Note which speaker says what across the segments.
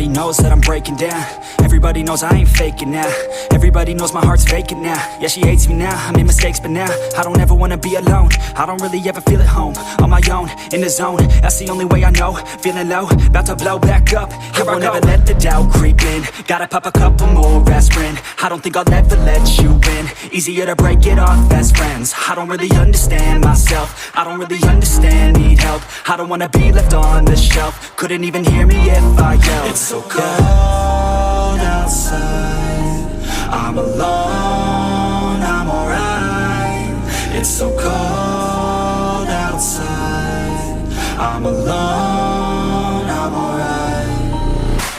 Speaker 1: Everybody knows that I'm breaking down. Everybody knows I ain't faking now. Everybody knows my heart's vacant now. Yeah, she hates me now, I made mistakes but now I don't ever wanna be alone. I don't really ever feel at home. On my own, in the zone, that's the only way I know. Feeling low, about to blow back up. Here I won't ever let the doubt creep in. Gotta pop a couple more aspirin. I don't think I'll ever let you in. Easier to break it off best friends. I don't really understand myself. I don't really understand, need help. I don't wanna be left on the shelf. Couldn't even hear me if I yelled. It's so cold outside, I'm alone, I'm alright. It's so cold outside, I'm alone, I'm alright.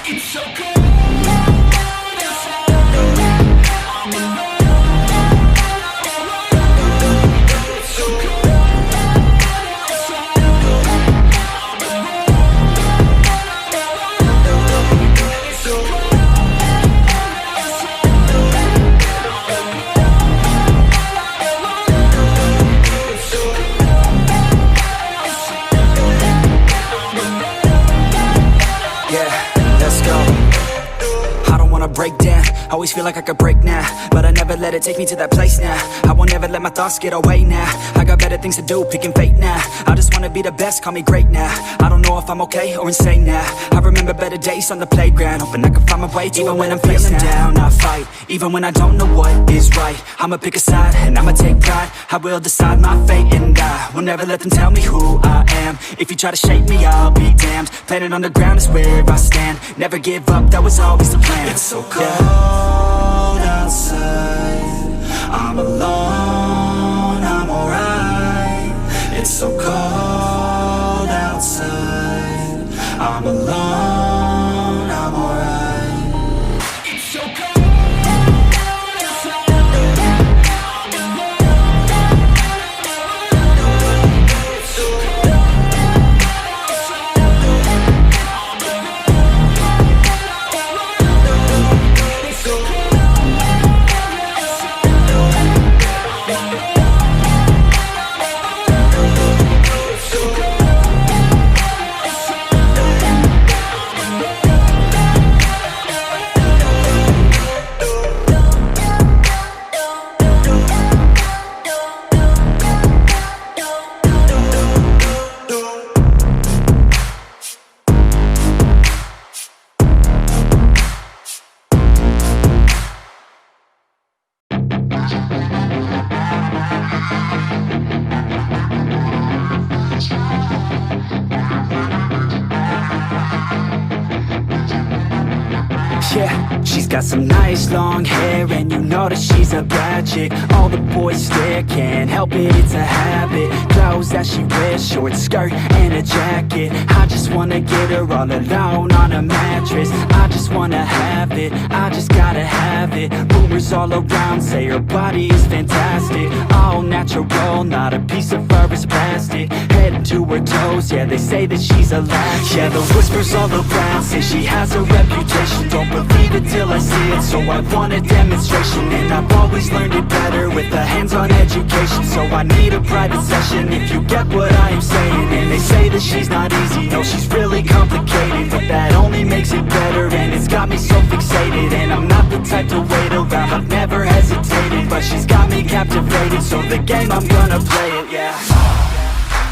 Speaker 1: It's so cold. Break down, always feel like I could break now, but I never let it take me to that place now. I won't ever let my thoughts get away now. I got better things to do, picking fate now. I just wanna be the best, call me great now. I don't know if I'm okay or insane now. I remember better days on the playground, hoping I can find my way to even when I'm feeling down, I fight. Even when I don't know what is right, I'ma pick a side and I'ma take pride. I will decide my fate and I will never let them tell me who I am. If you try to shape me, I'll be damned. Planet on the ground is where I stand. Never give up, that was always the plan. It's so cold outside, I'm alone, I'm alright. It's so cold outside, I'm alone, I'm alright. It's so cold. Yeah, she's got some nice long hair, and you know that she's a bad chick. All the boys stare, can't help it, it's a habit. Clothes that she wears, short skirt and a jacket. I just wanna get her all alone on a mattress. I just wanna have it, I just gotta have it. Rumors all around say her body is fantastic. All natural, not a piece of fur is plastic. Head to her toes, yeah, they say that she's a latch. Yeah, the whispers all around say she has a reputation. Don't believe it till I see it, so I want a demonstration. And I've always learned it better with a hands-on education. So I need a private session, if you get what I am saying. And they say that she's not easy, no, she's really complicated. But that only makes it better, and it's got me so fixated. And I'm not the type to wait around, I've never hesitated. But she's got me captivated, so the game, I'm gonna play it, yeah.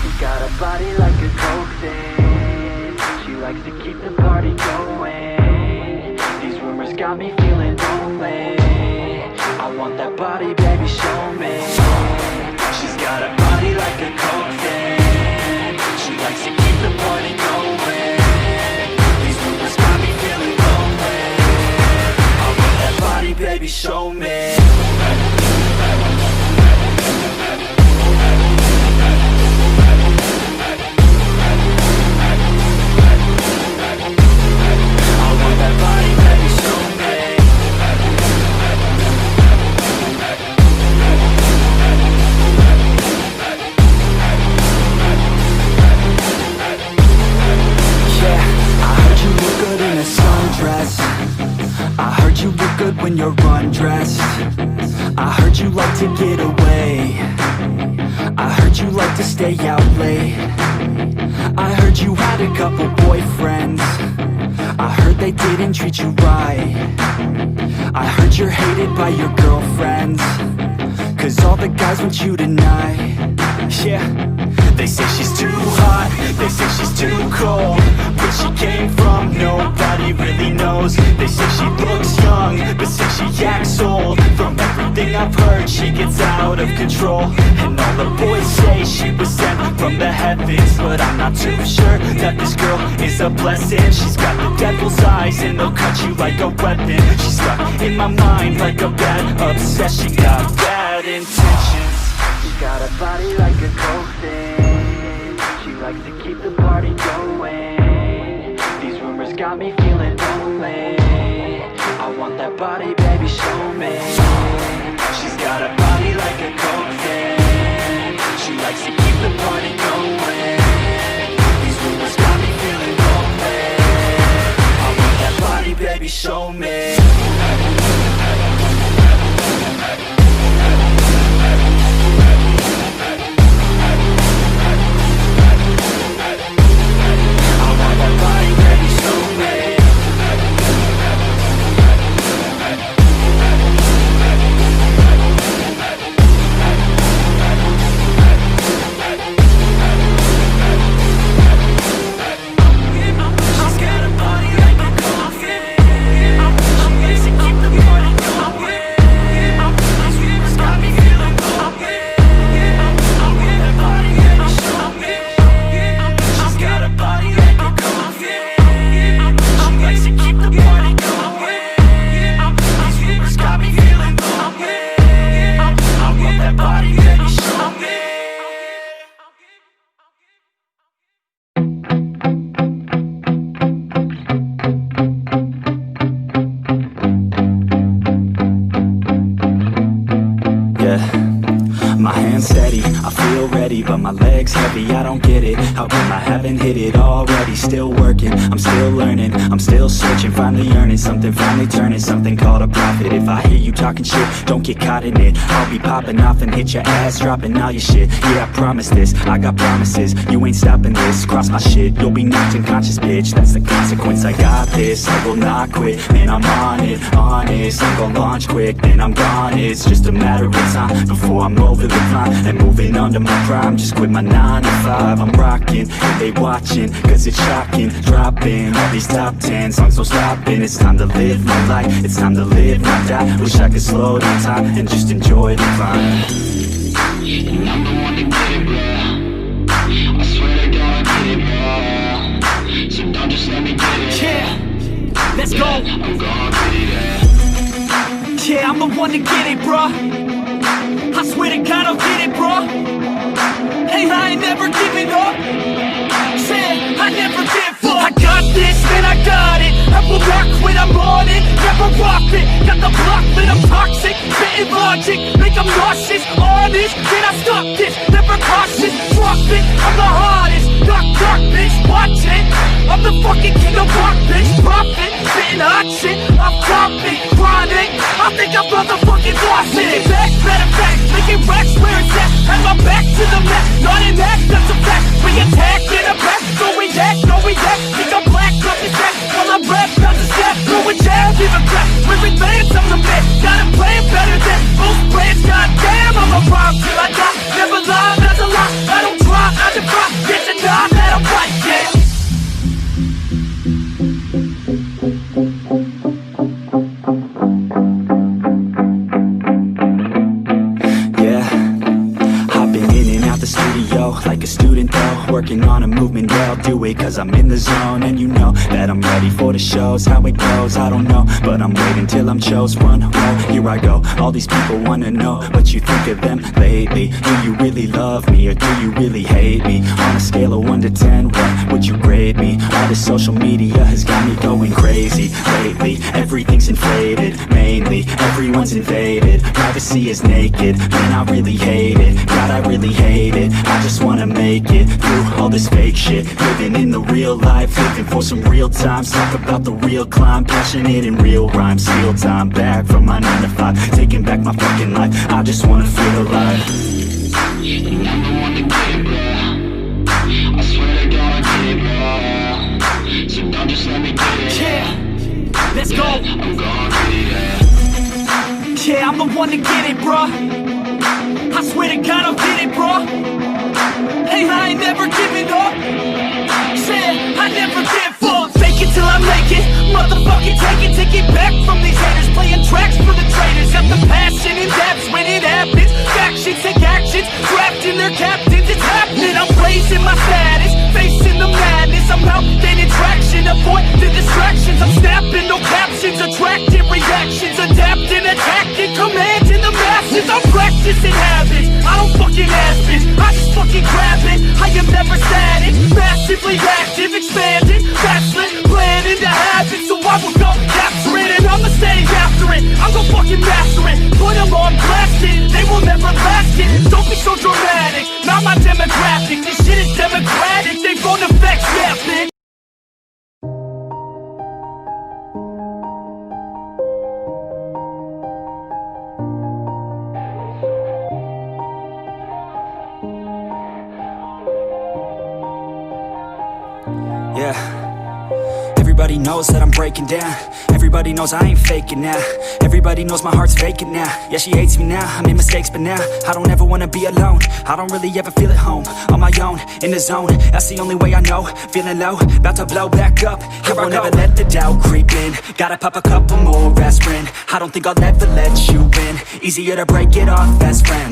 Speaker 1: You got a body like a coke thing, she likes to keep the party going. Rumors got me feeling lonely. I want that body, baby, show me. She's got a body like a coke thing, she likes to keep the party going. These rumors got me feeling lonely. I want that body, baby, show me. I heard you look good when you're undressed. I heard you like to get away. I heard you like to stay out late. I heard you had a couple boyfriends. I heard they didn't treat you right. I heard you're hated by your girlfriends, 'cause all the guys want you tonight. Yeah, they say she's too hot, they say she's too cold. Where she came from, nobody really knows. They say she looks young, but say she acts old. From everything I've heard, she gets out of control. And all the boys say she was sent from the heavens, but I'm not too sure that this girl is a blessing. She's got the devil's eyes and they'll cut you like a weapon. She's stuck in my mind like a bad obsession. Got bad intentions. She got a body like a coffin. She likes to keep the party going. These rumors got me feeling lonely. I want that body, baby, show me. She's got a body like a coffin. She likes to keep the party going. These rumors got me feeling lonely. I want that body, baby, show me. But my legs heavy, I don't get it. How come I haven't hit it already? Still working, I'm still learning, I'm still searching, finally earning something, finally turning something called a profit. If I hear you talking shit, don't get caught in it. I'll be popping off and hit your ass, dropping all your shit. Yeah, I promise this, I got promises. You ain't stopping this, cross my shit, you'll be knocked unconscious, bitch. That's the consequence, I got this, I will not quit. Man, I'm on it, honest. I'm gon' launch quick, then I'm gone. It's just a matter of time before I'm over the climb and moving under my prime. Just quit my 9 to 5, I'm rocking, and they watching, cause it's shocking. Dropping all these top 10 songs, no stopping. It's time to live my life, it's time to live my die. Wish I could slow down time and just enjoy the climb.
Speaker 2: And I'm the one to get it, bro. I swear to God, I get it, bro. So don't just let me get it.
Speaker 1: Yeah, let's go.
Speaker 2: I'm gonna get it,
Speaker 1: yeah, I'm the one to get it, bro. I swear to God, I'll get it, bro. Hey, I ain't never giving up. Said I never give up. I got this, man, I got it. I will not quit, I'm on it. Never rock it. Got the block lit, I'm toxic. Spitting logic, make them nauseous. Honest, can I stop this? Never cautious, drop it. I'm the hardest. Dark, bitch, watch it. I'm the fucking king of rock, bitch. Profit, spitting hot shit. I'm topic, chronic. I think I'm motherfucking lost it. Back, matter of fact, making racks where it's at. Have my back to the mat, not an act, that's a fact. We attack in a back, so we act, no we act. Think I'm black, up his back, while I'm rap, not the step. Throw a jab, give a crap. We're advanced, I'm the man. Got a plan better than most brands. Goddamn, I'm a rock till I die. Never lie, that's a lie. I don't try, I defy. Get to die, that I'm right, yeah. Like a student though, working on a movement, yeah, I'll do it cause I'm in the zone. And you know that I'm ready for the shows. How it goes, I don't know, but I'm waiting till I'm chose one. Well, here I go, all these people wanna know what you think of them lately. Do you really love me or do you really hate me? On a scale of 1 to 10, what would you grade me? All this social media has got me going crazy lately. Everything's inflated, mainly everyone's invaded. Privacy is naked, man, I really hate it. God, I really hate it. I just wanna make it through all this fake shit. Living in the real life, looking for some real times. Talk about the real climb, passionate in real rhymes. Steal time back from my 9 to 5, taking back my fucking life. I just wanna feel alive.
Speaker 2: And I'm the one to get it, bro. I swear to God, I get it, bro. So don't just let me get it.
Speaker 1: Yeah, let's go.
Speaker 2: I'm gon' get it.
Speaker 1: Yeah, I'm the one to get it, bruh. I swear to God I'll get it, bruh. Hey, I ain't never giving up. Said I never give up. Fake it till I make it. Motherfucking take it back from these haters. Playing tracks for the traitors. Got the passion in depths when it happens. Factions take actions, drafting their captains. It's happening. I'm blazing my status, facing the madness. I'm out gaining traction. Avoid the distractions. I'm snapping, no captions. Attracting reactions. Adapting, attacking, commanding the masses. I'm practicing habits. I don't fucking ask bitch. I just fucking grab it. I am never static. Massively active, expanding. Backslid, planning to habit. So I will go capture it and I'ma stay after it. I'm gon' fucking master it. Put them on blasted. They will never last it. Don't be so dramatic. Not my demographic. This shit is democratic. They gon' affect yeah, bitch. Yeah, everybody knows that I'm breaking down. Everybody knows I ain't faking now. Everybody knows my heart's vacant now. Yeah, she hates me now, I made mistakes but now I don't ever wanna be alone. I don't really ever feel at home. On my own, in the zone, that's the only way I know. Feeling low, about to blow back up. Here I won't ever let the doubt creep in. Gotta pop a couple more aspirin. I don't think I'll ever let you in. Easier to break it off best friends.